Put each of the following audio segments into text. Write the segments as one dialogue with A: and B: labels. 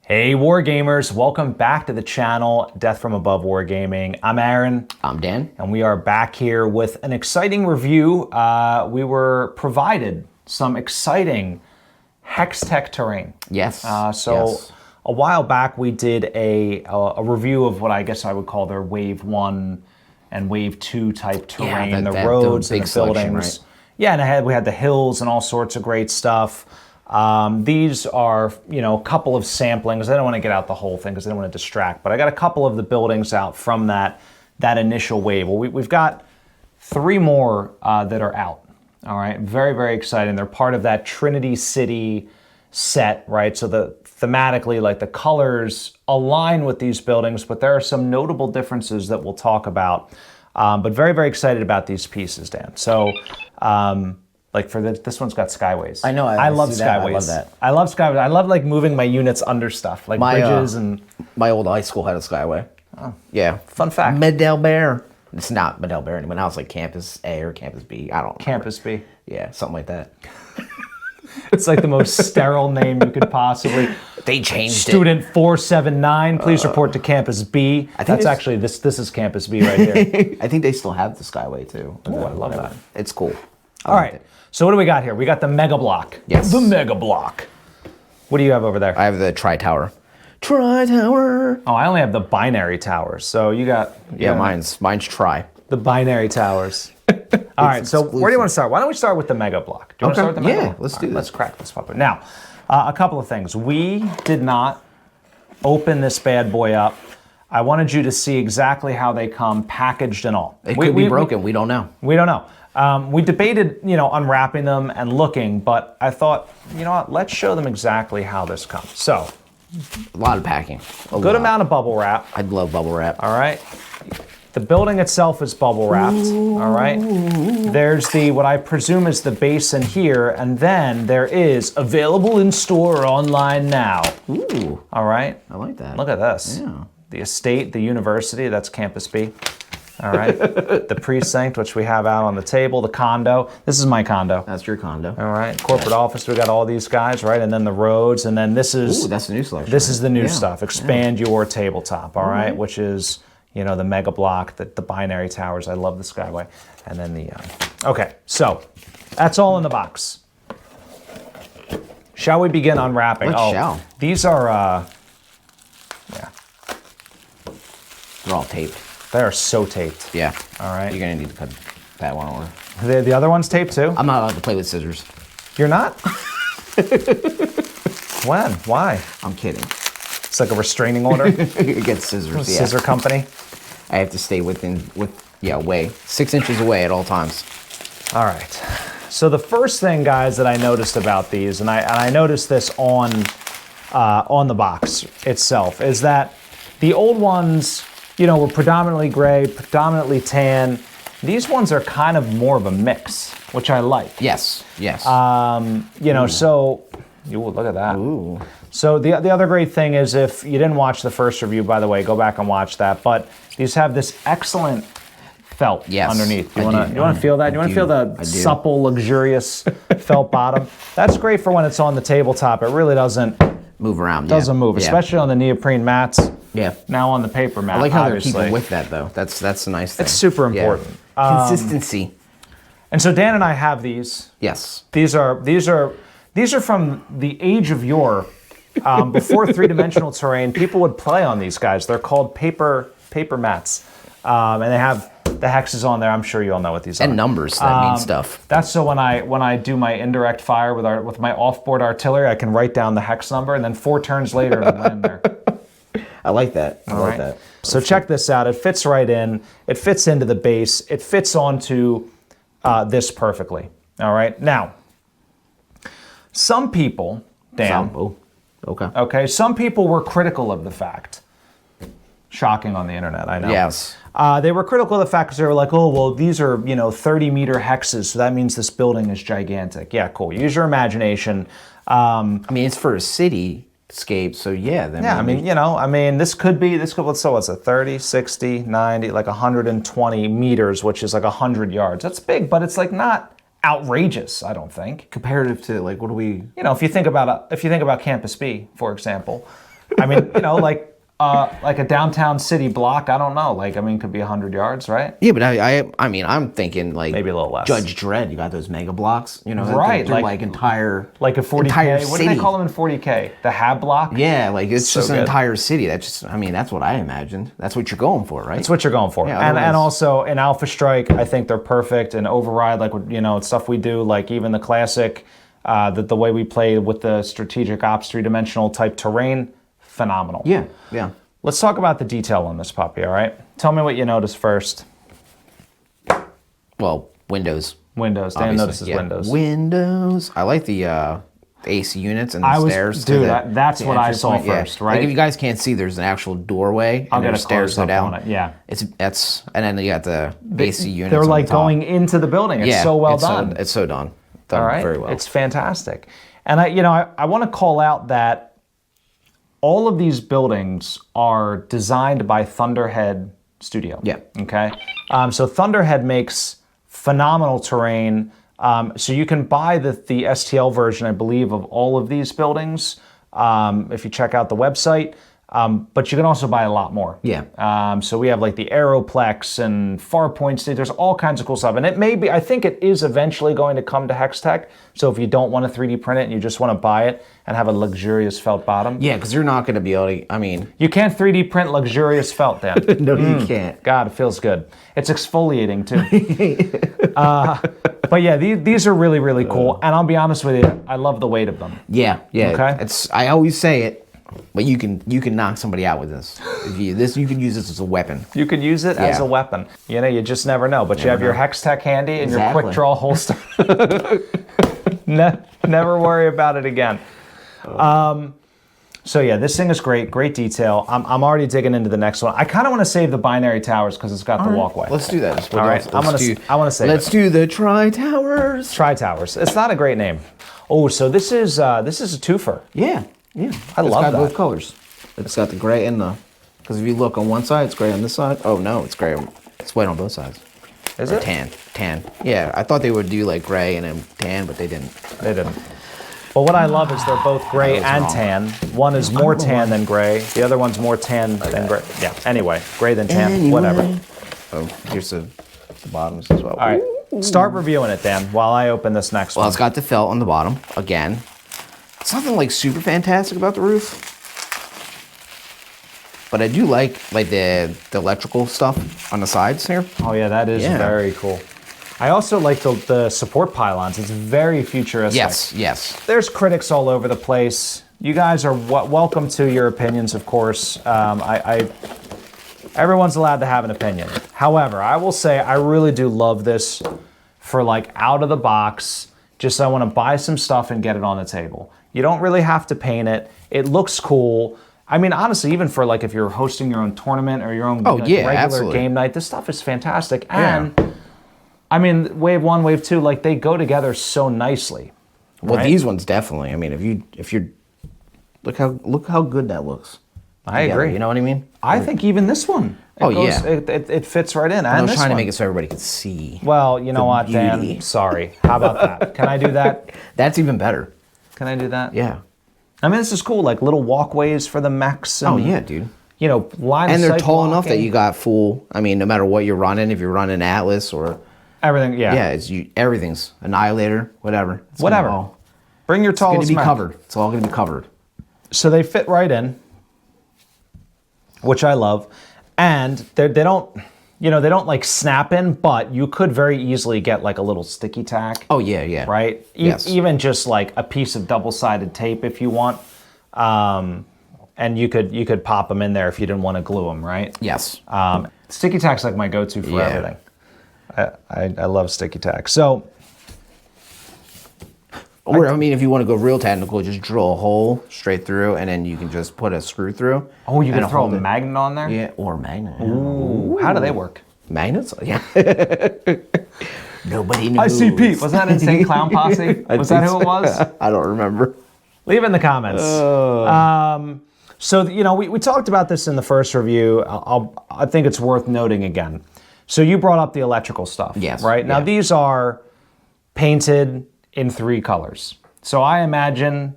A: Hey Wargamers, welcome back to the channel, Death from Above Wargaming. I'm Aaron.
B: I'm Dan.
A: And we are back here with an exciting review. We were provided some exciting HexTech terrain.
B: Yes.
A: Yes. A while back we did a review of what I guess I would call their Wave 1 and Wave 2 type terrain, the roads and the buildings. Right? Yeah, and we had the hills and all sorts of great stuff. These are, a couple of samplings. I don't want to get out the whole thing because I don't want to distract, but I got a couple of the buildings out from that initial wave. Well, we've got 3 more that are out. All right, very, very exciting. They're part of that Trinity City set, right? So thematically, like the colors align with these buildings, but there are some notable differences that we'll talk about. But very, very excited about these pieces, Dan. So, like for this one's got skyways.
B: I know.
A: I love skyways.
B: I love that.
A: I love skyways. I love like moving my units under stuff, like bridges and.
B: My old high school had a skyway.
A: Oh,
B: yeah.
A: Fun fact.
B: Medell. It's not Medell anymore. Now it's like Campus A or Campus B. I don't know.
A: Campus B.
B: Yeah, something like that.
A: It's like the most sterile name you could possibly.
B: They changed
A: Student 479, please report to Campus B. I think that's actually this is Campus B right here.
B: I think they still have the skyway too.
A: Oh, I love that.
B: It's cool.
A: All right. So what do we got here? We got the Megablock.
B: Yes.
A: The Megablock. What do you have over there?
B: I have the Tri-Tower. Tri-Tower.
A: Oh, I only have the binary towers. So you got...
B: Yeah, mine's Tri.
A: The binary towers. All right, so where do you want to start? Why don't we start with the Megablock? Do you want to start with the Megablock?
B: Yeah, let's do this.
A: Let's crack this puppet. Now, a couple of things. We did not open this bad boy up. I wanted you to see exactly how they come packaged and all.
B: It could be broken. We don't know.
A: We don't know. We debated, unwrapping them and looking, but I thought, you know what, let's show them exactly how this comes. So,
B: a lot of packing. A
A: good amount of bubble wrap.
B: I love bubble wrap.
A: All right. The building itself is bubble wrapped. All right. There's what I presume is the base in here, and then there is available in store or online now.
B: Ooh.
A: All right.
B: I like that.
A: Look at this.
B: Yeah.
A: The estate, the university, that's Campus B. All right. The precinct, which we have out on the table, the condo. This is my condo.
B: That's your condo.
A: All right. Corporate office, we got all these guys, right? And then the roads, and then this is...
B: Ooh, that's the new selection.
A: This is the new stuff. Expand your tabletop, all right? Which is, the Megablock, the binary towers. I love the skyway. And then the... Okay, so that's all in the box. Shall we begin unwrapping?
B: Shall.
A: These are... Yeah.
B: They're all taped.
A: They are so taped.
B: Yeah.
A: All right.
B: You're going to need to cut that one over.
A: The other one's taped too?
B: I'm not allowed to play with scissors.
A: You're not? When? Why?
B: I'm kidding.
A: It's like a restraining order?
B: Against scissors, yeah.
A: Scissor company?
B: I have to stay away. 6 inches away at all times.
A: All right. So the first thing, guys, that I noticed about these, and I noticed this on the box itself, is that the old ones... were predominantly gray, predominantly tan. These ones are kind of more of a mix, which I like.
B: Yes, yes.
A: So, look at that.
B: Ooh.
A: So the other great thing is, if you didn't watch the first review, by the way, go back and watch that. But these have this excellent felt underneath. You want to feel that? You want to feel the supple, luxurious felt bottom? That's great for when it's on the tabletop. It really doesn't
B: move around.
A: Doesn't move, especially on the neoprene mats.
B: Yeah.
A: Now on the paper mat.
B: I like how
A: obviously.
B: they're keeping with that though. That's a nice thing.
A: It's super important.
B: Yeah. Consistency.
A: And so Dan and I have these.
B: Yes.
A: These are from the age of yore. Before 3-dimensional terrain, people would play on these guys. They're called paper mats, and they have the hexes on there. I'm sure you all know what these are.
B: And numbers that mean stuff.
A: That's so when I do my indirect fire with my offboard artillery, I can write down the hex number, and then 4 turns later it'll land there.
B: I like that. I like that.
A: So check this out. It fits right in. It fits into the base. It fits onto this perfectly. All right. Now, some people, Dan. Okay. Some people were critical of the fact. Shocking on the internet, I know.
B: Yes.
A: They were critical of the fact because they were like, oh, well, these are 30-meter hexes, so that means this building is gigantic. Yeah, cool. Use your imagination.
B: It's for a cityscape, so yeah.
A: This could what's it, 30, 60, 90, like 120 meters, which is like 100 yards. That's big, but it's like not outrageous, I don't think.
B: Comparative to like, what do we?
A: If you think about Campus B, for example, I mean, like a downtown city block. I don't know. Like, I mean, it could be 100 yards, right?
B: Yeah, but I mean, I'm thinking like
A: maybe a little less.
B: Judge Dredd. You got those mega blocks, you know?
A: Right,
B: they're like entire,
A: like a 40K.
B: Entire
A: what
B: city.
A: do they call them in 40K? The Hab block.
B: Yeah, like it's
A: So
B: just an
A: good.
B: entire city. I mean, that's what I imagined. That's what you're going for, right?
A: That's what you're going for.
B: Yeah,
A: and also in Alpha Strike, I think they're perfect. And Override, like, you know, stuff we do, like even the classic, the way we play with the strategic ops 3-dimensional type terrain, phenomenal.
B: Yeah, yeah.
A: Let's talk about the detail on this puppy, all right? Tell me what you noticed first.
B: Well, windows.
A: Windows. Dan
B: Obviously,
A: notices
B: yeah.
A: windows.
B: Windows. I like the AC units and the stairs.
A: Dude, that's what I saw first, right?
B: Like if you guys can't see, there's an actual doorway.
A: I'll
B: and
A: get a
B: stairs go
A: close-up
B: down.
A: on it, yeah.
B: And then you got the AC units.
A: They're
B: on
A: like
B: the top.
A: going into the building. It's so well done.
B: It's so done.
A: All right,
B: very well.
A: It's fantastic. And I want to call out that all of these buildings are designed by Thunderhead Studio.
B: Yeah.
A: Okay. So Thunderhead makes phenomenal terrain. So you can buy the STL version, I believe, of all of these buildings if you check out the website. But you can also buy a lot more.
B: Yeah.
A: So we have like the Aeroplex and Farpoint State. There's all kinds of cool stuff. And it may be, I think it is eventually going to come to HexTech. So if you don't want to 3D print it and you just want to buy it and have a luxurious felt bottom.
B: Yeah, because you're not going to be able to, I mean.
A: You can't 3D print luxurious felt, Dan.
B: No, you can't.
A: God, it feels good. It's exfoliating too. But yeah, these are really, really cool. And I'll be honest with you, I love the weight of them.
B: Yeah, yeah.
A: Okay.
B: I always say it, but you can knock somebody out with this. You can use this as a weapon.
A: You could use it as
B: Yeah.
A: a weapon. You know, you just never know. But you have your HexTech handy and your
B: Exactly.
A: quick draw holster. Never worry about it again. So yeah, this thing is great. Great detail. I'm already digging into the next one. I kind of want to save the binary towers because it's got the walkway.
B: Let's do that.
A: All right, I want to save
B: Let's
A: it.
B: do the Tri-Towers.
A: Tri-Towers. It's not a great name. Oh, so this is a twofer.
B: Yeah, yeah.
A: I love
B: got
A: that.
B: both colors. It's got the gray and the. Because if you look on one side, it's gray on this side. Oh no, it's gray. It's white on both sides.
A: Is
B: Or
A: it?
B: Tan. Yeah, I thought they would do like gray and then tan, but they didn't.
A: They didn't. But what I love is they're both gray
B: I
A: and
B: was
A: tan. One is more tan than gray. The other one's more tan than gray. Yeah. Anyway, gray than tan. Whatever.
B: Oh, here's the bottoms as well.
A: All right. Start reviewing it, Dan, while I open this next
B: Well,
A: one.
B: it's got the felt on the bottom again. It's nothing like super fantastic about the roof, but I do like the electrical stuff on the sides here.
A: Oh yeah, that is
B: Yeah.
A: very cool. I also like the support pylons. It's very futuristic.
B: Yes.
A: There's critics all over the place. You guys are welcome to your opinions, of course. Everyone's allowed to have an opinion. However, I will say I really do love this for like out of the box. Just I want to buy some stuff and get it on the table. You don't really have to paint it. It looks cool. I mean, honestly, even for like if you're hosting your own tournament or your own regular
B: absolutely.
A: game night, this stuff is fantastic. And I mean, Wave 1, Wave 2, like they go together so nicely.
B: Well,
A: right?
B: these ones definitely. I mean, if you're look how good that looks.
A: I
B: together,
A: agree.
B: You know what I mean?
A: I think even this one.
B: Yeah.
A: It fits right in.
B: I
A: And
B: was
A: this
B: trying to
A: one.
B: make it so everybody could see.
A: Well, you know what,
B: beauty.
A: Dan? Sorry. How about that? Can I do that?
B: That's even better.
A: Can I do that?
B: Yeah.
A: I mean, this is cool. Like little walkways for the mechs. And,
B: Oh yeah, dude.
A: You know, line
B: And
A: of
B: they're
A: sight
B: tall enough that
A: blocking.
B: you got full. I mean, no matter what you're running, if you're running Atlas or
A: Everything, yeah.
B: everything's Annihilator, whatever. It's
A: Whatever.
B: gonna all-
A: Bring your
B: It's going
A: tallest
B: to be
A: mech.
B: covered. It's all going to be covered.
A: So they fit right in, which I love. And they don't, they don't like snap in, but you could very easily get like a little sticky tack.
B: Oh yeah.
A: Right?
B: Yes.
A: Even just like a piece of double-sided tape if you want. And you could pop them in there if you didn't want to glue them, right?
B: Yes.
A: Sticky tack's like my go-to for
B: Yeah.
A: everything. I love sticky tack. So
B: Or I mean, if you want to go real technical, just drill a hole straight through, and then you can just put a screw through.
A: you
B: and
A: can throw
B: hold
A: a
B: it.
A: magnet on there?
B: Yeah, or a magnet.
A: Ooh, how do they work?
B: Magnets? Yeah. Nobody knows.
A: I see Pete. Was that Insane Clown Posse? Was that who it was?
B: I don't remember.
A: Leave it in the comments. So, we talked about this in the first review. I think it's worth noting again. So you brought up the electrical stuff.
B: Yes,
A: Right? Now,
B: yeah.
A: these are painted in 3 colors. So I imagine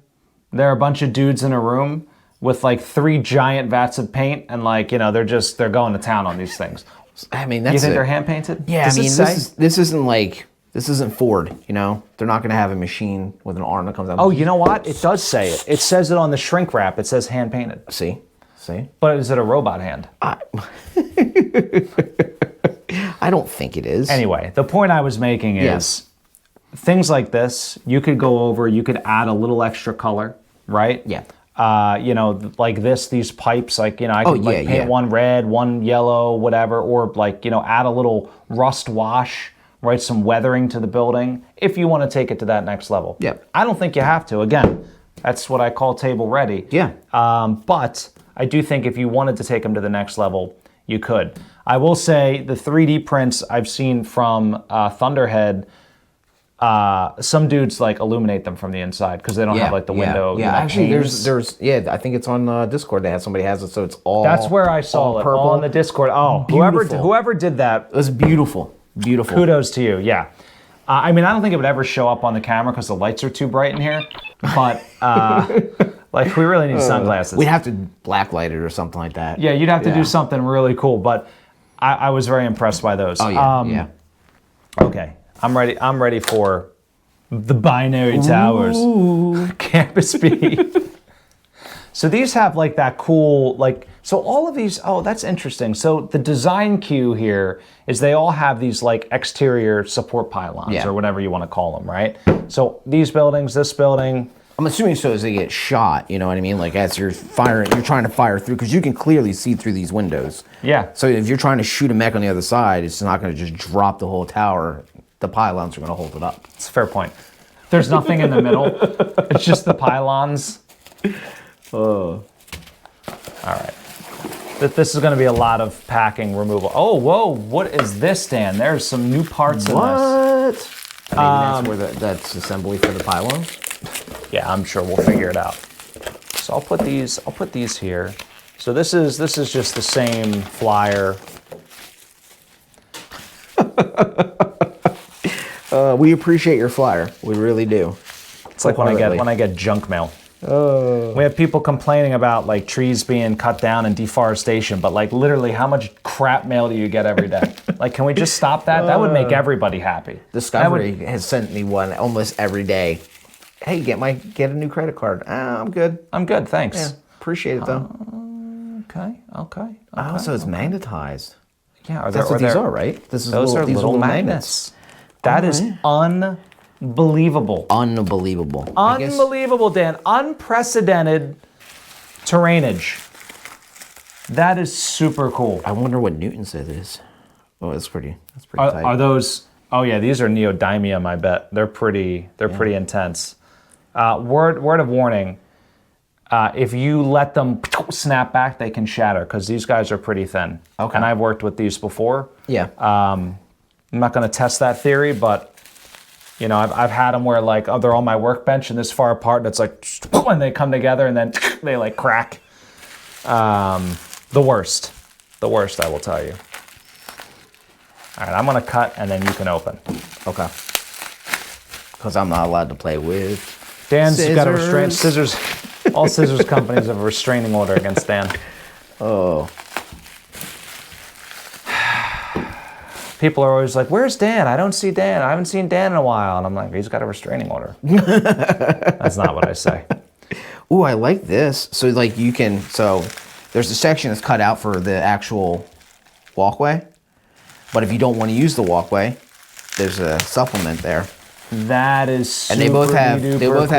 A: there are a bunch of dudes in a room with like 3 giant vats of paint, and like, you know, they're going to town on these things.
B: I mean, that's
A: You think they're hand painted?
B: Yeah,
A: Does
B: I mean,
A: it say?
B: this isn't Ford, you know? They're not going to have a machine with an arm that comes out.
A: Oh, you know what? It does say it. It says it on the shrink wrap. It says hand painted.
B: See?
A: But is it a robot hand?
B: I don't think it is.
A: Anyway, the point I was making is things like this, you could go over, you could add a little extra color, right?
B: Yeah.
A: You know, like these pipes, like, you know, I could paint one red, one yellow, whatever, or like, you know, add a little rust wash, right? Some weathering to the building if you want to take it to that next level.
B: Yep.
A: I don't think you have to. Again, that's what I call table ready.
B: Yeah.
A: But I do think if you wanted to take them to the next level, you could. I will say the 3D prints I've seen from Thunderhead, some dudes like illuminate them from the inside because they don't have like the window.
B: Yeah, actually, there's I think it's on Discord. Somebody has it, so it's all.
A: That's where I saw it,
B: purple.
A: all on the Discord. Oh, whoever did that,
B: it was beautiful.
A: Kudos to you. Yeah, I mean, I don't think it would ever show up on the camera because the lights are too bright in here. But like, we really need sunglasses.
B: We'd have to blacklight it or something like that.
A: Yeah, you'd have to do something really cool. But I was very impressed by those.
B: Oh yeah.
A: Okay. I'm ready for the binary towers. Campus B. So these have like that cool, like, so all of these, oh, that's interesting. So the design cue here is they all have these like exterior support pylons or whatever you want to call them, right? So these buildings, this building.
B: I'm assuming so as they get shot, you know what I mean? Like as you're firing, you're trying to fire through, because you can clearly see through these windows.
A: Yeah.
B: So if you're trying to shoot a mech on the other side, it's not going to just drop the whole tower. The pylons are going to hold it up.
A: It's a fair point. There's nothing in the middle. It's just the pylons. All right. This is going to be a lot of packing removal. Oh, whoa. What is this, Dan? There's some new parts in this.
B: What? I mean, that's assembly for the pylons?
A: Yeah, I'm sure we'll figure it out. So I'll put these here. So this is just the same flyer.
B: We appreciate your flyer. We really do.
A: It's like when I get junk mail. We have people complaining about like trees being cut down and deforestation, but like literally how much crap mail do you get every day? Like, can we just stop that? That would make everybody happy.
B: Discovery has sent me one almost every day. Hey, get a new credit card. I'm good.
A: I'm good, thanks.
B: Yeah, appreciate it though.
A: Okay.
B: Oh, so it's magnetized.
A: Yeah,
B: that's what these are, right?
A: Those are little magnets. That is unbelievable.
B: Unbelievable,
A: Dan. Unprecedented terrainage. That is super cool.
B: I wonder what newtons it is. Oh, that's pretty tight.
A: Are those? Oh yeah, these are neodymium. I bet they're pretty intense. Word of warning: if you let them snap back, they can shatter because these guys are pretty thin.
B: Okay.
A: And I've worked with these before.
B: Yeah.
A: I'm not going to test that theory, but you know, I've had them where like, they're on my workbench and this far apart, and it's like when they come together and then they like crack. The worst, I will tell you. All right, I'm going to cut and then you can open.
B: Okay. Because I'm not allowed to play with
A: Dan's
B: scissors.
A: Got a restraint. Scissors. All scissors companies have a restraining order against Dan.
B: Oh.
A: People are always like, where's Dan? I don't see Dan. I haven't seen Dan in a while. And I'm like, he's got a restraining order. That's not what I say.
B: Ooh, I like this. So like you can, so there's a section that's cut out for the actual walkway. But if you don't want to use the walkway, there's a supplement there.
A: That is super
B: And they both have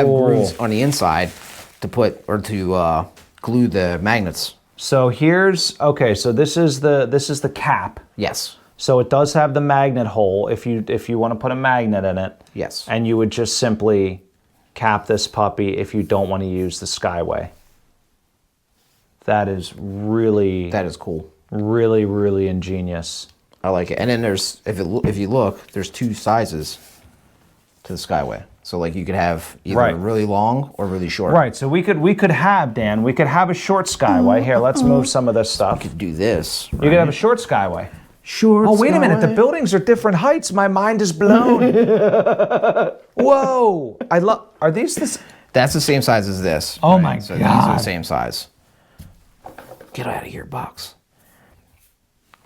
A: cool.
B: grooves on the inside to put, or to glue the magnets.
A: So here's, okay, so this is the cap.
B: Yes.
A: So it does have the magnet hole if you want to put a magnet in it.
B: Yes.
A: And you would just simply cap this puppy if you don't want to use the skyway. That is
B: cool.
A: Really, really ingenious.
B: I like it. And then there's, if you look, there's 2 sizes to the skyway. So like you could have either really long or really short.
A: Right. So we could have, Dan, we could have a short skyway. Here, let's move some of this stuff.
B: You could do this.
A: Right? You could have a short skyway.
B: Short.
A: Oh, wait a minute. The buildings are different heights. My mind is blown. Whoa. Are these this?
B: That's the same size as this.
A: Oh my
B: so
A: God.
B: these are the same size. Get out of here, box.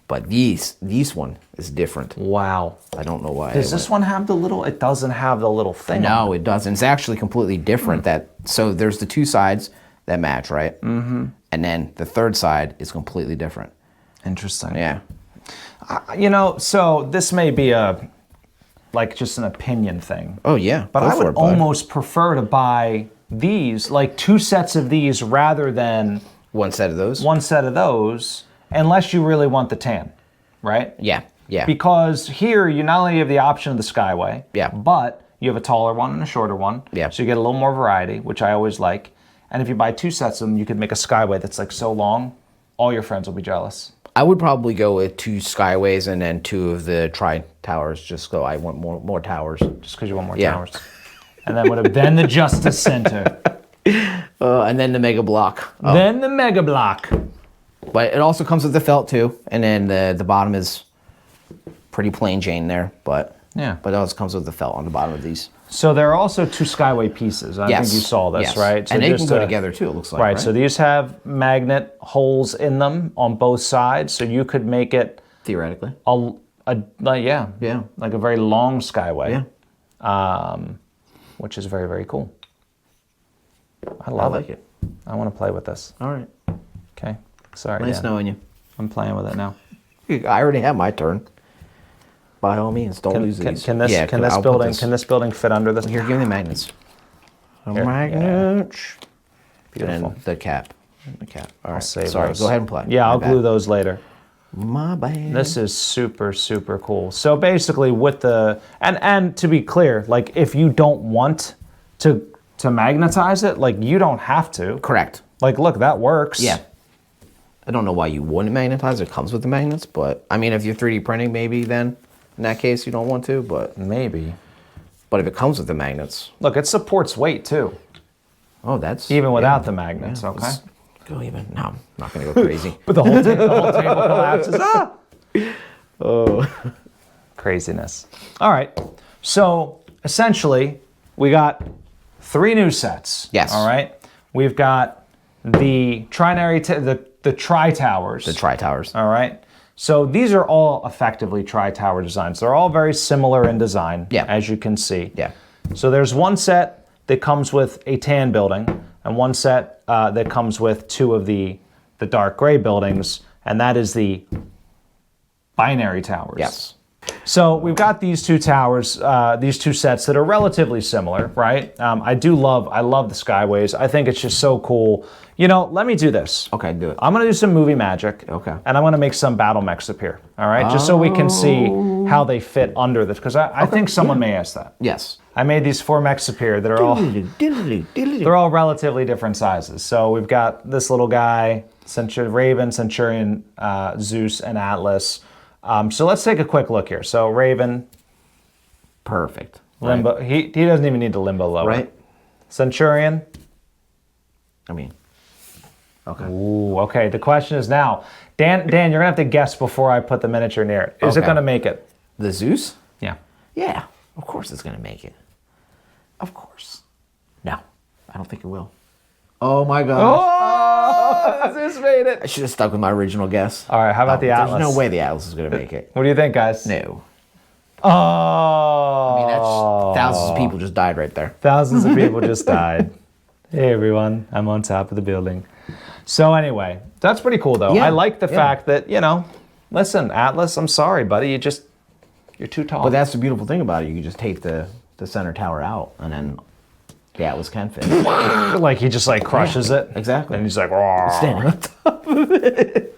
B: But these one is different.
A: Wow.
B: I don't know why.
A: Does this one have the little? It doesn't have the little thing.
B: No, it doesn't. It's actually completely different. So there's the two sides that match, right? Mm-hmm. And then the third side is completely different.
A: Interesting.
B: Yeah.
A: So this may be just an opinion thing.
B: Oh yeah.
A: But I would almost prefer to buy these, like 2 sets of these rather than
B: one set of those.
A: One set of those, unless you really want the tan, right?
B: Yeah. Yeah.
A: Because here you not only have the option of the skyway,
B: yeah,
A: but you have a taller one and a shorter one.
B: Yeah.
A: So you get a little more variety, which I always like. And if you buy 2 sets of them, you could make a skyway that's like so long, all your friends will be jealous.
B: I would probably go with 2 skyways and then 2 of the tri-towers. Just go, I want more towers.
A: Just because you want more towers. And then the Justice Center.
B: And then the Megablock.
A: Oh. Then the Megablock.
B: But it also comes with the felt too. And then the bottom is pretty plain Jane there. But it also comes with the felt on the bottom of these.
A: So there are also 2 skyway pieces. I think you saw this, right? So
B: and they can go together too, it looks like.
A: Right, so these have magnet holes in them on both sides, so you could make it...
B: Theoretically.
A: Like a very long skyway.
B: Yeah.
A: Which is very, very cool. I love it. I want to play with this.
B: All right.
A: Okay. Sorry,
B: Nice knowing you.
A: I'm playing with it now.
B: I already have my turn. By all means, don't lose these.
A: Can this building fit under this?
B: Here, give me the magnets.
A: Magnets.
B: Beautiful. And the cap. All right.
A: Save
B: Sorry.
A: those.
B: Go ahead and play.
A: Yeah, I'll glue those later.
B: My bad.
A: This is super, super cool. So basically, with the and to be clear, like if you don't want to magnetize it, like you don't have to.
B: Correct.
A: Like, look, that works.
B: Yeah. I don't know why you wouldn't magnetize. It comes with the magnets, but I mean, if you're 3D printing, maybe then. In that case, you don't want to, but...
A: Maybe.
B: But if it comes with the magnets...
A: Look, it supports weight, too.
B: Oh, that's...
A: Even without the magnets, okay?
B: Go even... No, I'm not going to go crazy.
A: But the whole table collapses. Ah! Oh. Craziness. All right. So, essentially, we got 3 new sets.
B: Yes.
A: All right? We've got the the tri-towers.
B: The tri-towers.
A: All right? So these are all effectively tri-tower designs. They're all very similar in design, as you can see.
B: Yeah.
A: So there's one set that comes with a tan building, and one set that comes with 2 of the dark gray buildings, and that is the binary towers.
B: Yes.
A: So we've got these 2 towers, these 2 sets that are relatively similar, right? I love the skyways. I think it's just so cool. You know, let me do this.
B: Okay, do it.
A: I'm going to do some movie magic.
B: Okay.
A: And I'm going to make some battle mechs appear. All right? Just so we can see how they fit under this. Because I think someone may ask that.
B: Yes.
A: I made these 4 mechs appear that are they're all relatively different sizes. So we've got this little guy, Raven, Centurion, Zeus, and Atlas. So let's take a quick look here. So Raven.
B: Perfect.
A: Limbo. Right. He doesn't even need to limbo lower.
B: Right.
A: Centurion.
B: Okay.
A: Ooh, okay. The question is now, Dan, you're going to have to guess before I put the miniature near it. Is it going to make it?
B: The Zeus?
A: Yeah.
B: Yeah, of course it's going to make it. Of course. No, I don't think it will. Oh my gosh.
A: Oh, Zeus made it.
B: I should have stuck with my original guess.
A: All right, how about the Atlas?
B: There's no way the Atlas is going to make it.
A: What do you think, guys?
B: No.
A: Oh.
B: I mean, that's thousands of people just died right there.
A: Thousands of people just died. Hey, everyone. I'm on top of the building. So anyway, that's pretty cool, though.
B: Yeah,
A: I like the fact that, listen, Atlas, I'm sorry, buddy. You're too tall.
B: But that's the beautiful thing about it. You can just take the center tower out, and then the Atlas can fit.
A: Like, he just, crushes it.
B: Exactly.
A: And he's like, "Rawr."
B: Standing on top of it.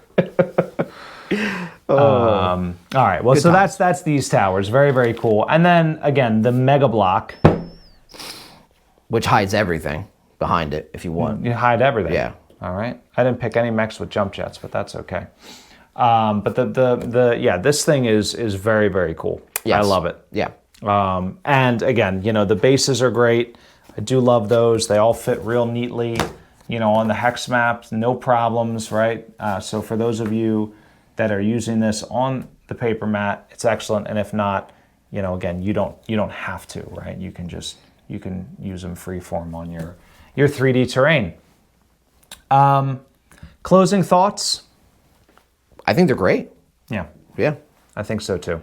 A: All right. Well, so that's these towers. Very, very cool. And then, again, the Megablock.
B: Which hides everything behind it, if you want.
A: You hide everything.
B: Yeah.
A: All right. I didn't pick any mechs with jump jets, but that's okay. But this thing is very, very cool.
B: Yes.
A: I love it.
B: Yeah.
A: And again, the bases are great. I do love those. They all fit real neatly, on the hex maps, no problems, right? So for those of you that are using this on the paper mat, it's excellent. And if not, again, you don't have to, right? You can use them free form on your 3D terrain. Closing thoughts?
B: I think they're great.
A: Yeah.
B: Yeah.
A: I think so too.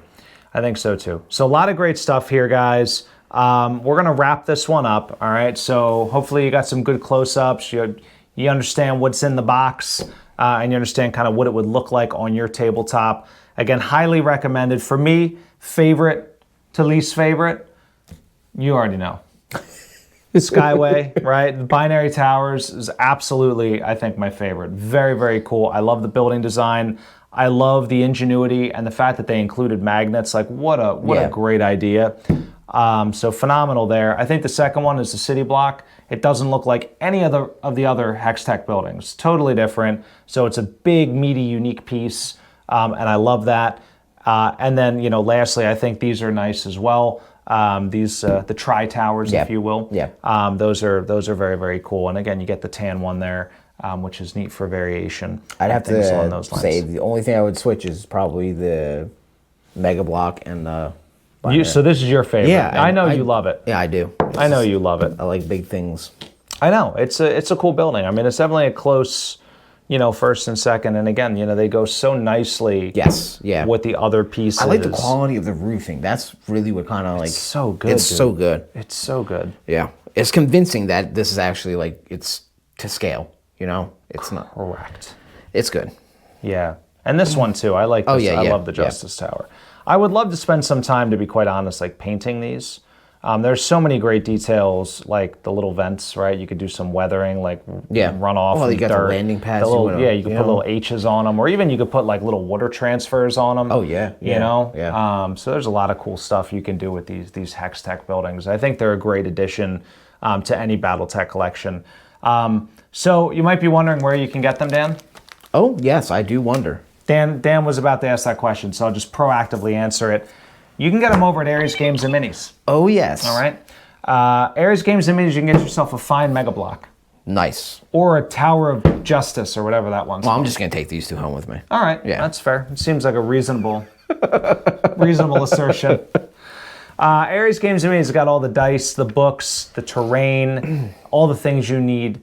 A: I think so too. So a lot of great stuff here, guys. We're going to wrap this one up, all right? So hopefully you got some good close-ups. You understand what's in the box, and you understand kind of what it would look like on your tabletop. Again, highly recommended. For me, favorite to least favorite, you already know. Skyway, right? The binary towers is absolutely, I think, my favorite. Very, very cool. I love the building design. I love the ingenuity and the fact that they included magnets. Like, what a great idea. So phenomenal there. I think the second one is the city block. It doesn't look like any other of the other HexTech buildings. Totally different. So it's a big, meaty, unique piece, and I love that. And then, lastly, I think these are nice as well. These the tri-towers, if you will.
B: Yeah.
A: Those are very, very cool. And again, you get the tan one there, which is neat for variation.
B: I'd have to say the only thing I would switch is probably the Megablock and the
A: so this is your favorite.
B: Yeah,
A: I know you love it.
B: Yeah, I do.
A: I know you love it.
B: I like big things.
A: I know. It's a cool building. I mean, it's definitely a close, first and second. And again, they go so nicely with the other pieces.
B: I like the quality of the roofing. That's really what kind of
A: it's so good.
B: It's so good.
A: It's so good.
B: Yeah. It's convincing that this is actually it's to scale, It's not.
A: Correct.
B: It's good.
A: Yeah. And this one too. I like this.
B: Oh, yeah,
A: I love the Justice Tower. I would love to spend some time, to be quite honest, painting these. There's so many great details, like the little vents, right? You could do some weathering, runoff.
B: Oh, you got
A: dirt.
B: the landing pads.
A: You could put little H's on them, or even you could put little water transfers on them.
B: Oh yeah,
A: Yeah. So there's a lot of cool stuff you can do with these HexTech buildings. I think they're a great addition to any BattleTech collection. So you might be wondering where you can get them, Dan?
B: Oh yes, I do wonder.
A: Dan was about to ask that question, so I'll just proactively answer it. You can get them over at Aries Games and Minis.
B: Oh, yes.
A: All right. Aries Games and Minis, you can get yourself a fine Megablock.
B: Nice.
A: Or a Tower of Justice, or whatever that one's called.
B: I'm just going to take these two home with me.
A: All right. Yeah. That's fair. It seems like a reasonable assertion. Aries Games and Minis has got all the dice, the books, the terrain, all the things you need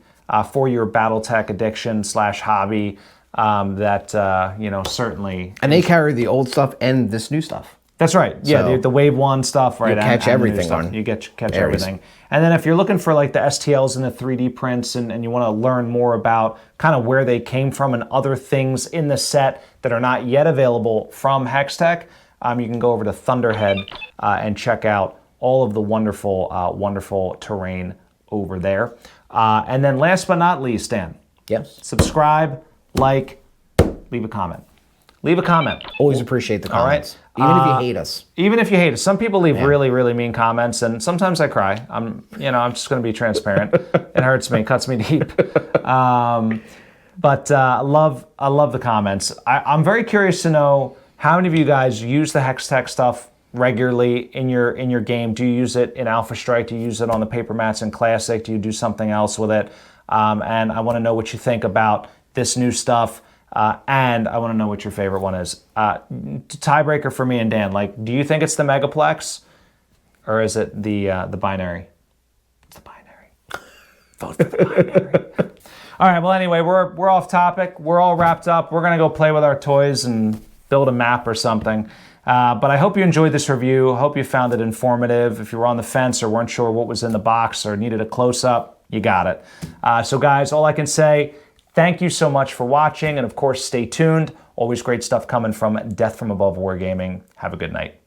A: for your BattleTech addiction / hobby. Certainly.
B: And they carry the old stuff and this new stuff.
A: That's right. Yeah,
B: So
A: the Wave 1 stuff, right?
B: You catch everything
A: on. You catch everything. And then if you're looking for the STLs and the 3D prints and you want to learn more about kind of where they came from and other things in the set that are not yet available from HexTech, you can go over to Thunderhead and check out all of the wonderful terrain over there. And then last but not least, Dan.
B: Yes.
A: Subscribe, leave a comment. Leave a comment.
B: Always appreciate the comments.
A: All right.
B: Even if you hate us.
A: Even if you hate us. Some people leave really, really mean comments, and sometimes I cry. I'm just going to be transparent. It hurts me, cuts me deep. But I love the comments. I'm very curious to know how many of you guys use the HexTech stuff regularly in your game. Do you use it in Alpha Strike? Do you use it on the paper mats in Classic? Do you do something else with it? And I want to know what you think about this new stuff. And I want to know what your favorite one is. Tiebreaker for me and Dan. Do you think it's the Megaplex, or is it the binary? It's the binary.
B: Vote for the binary.
A: All right. Well, anyway, we're off topic. We're all wrapped up. We're gonna go play with our toys and build a map or something. But I hope you enjoyed this review. I hope you found it informative. If you were on the fence or weren't sure what was in the box or needed a close up, you got it. So, guys, all I can say. Thank you so much for watching, and of course, stay tuned. Always great stuff coming from Death from Above Wargaming. Have a good night.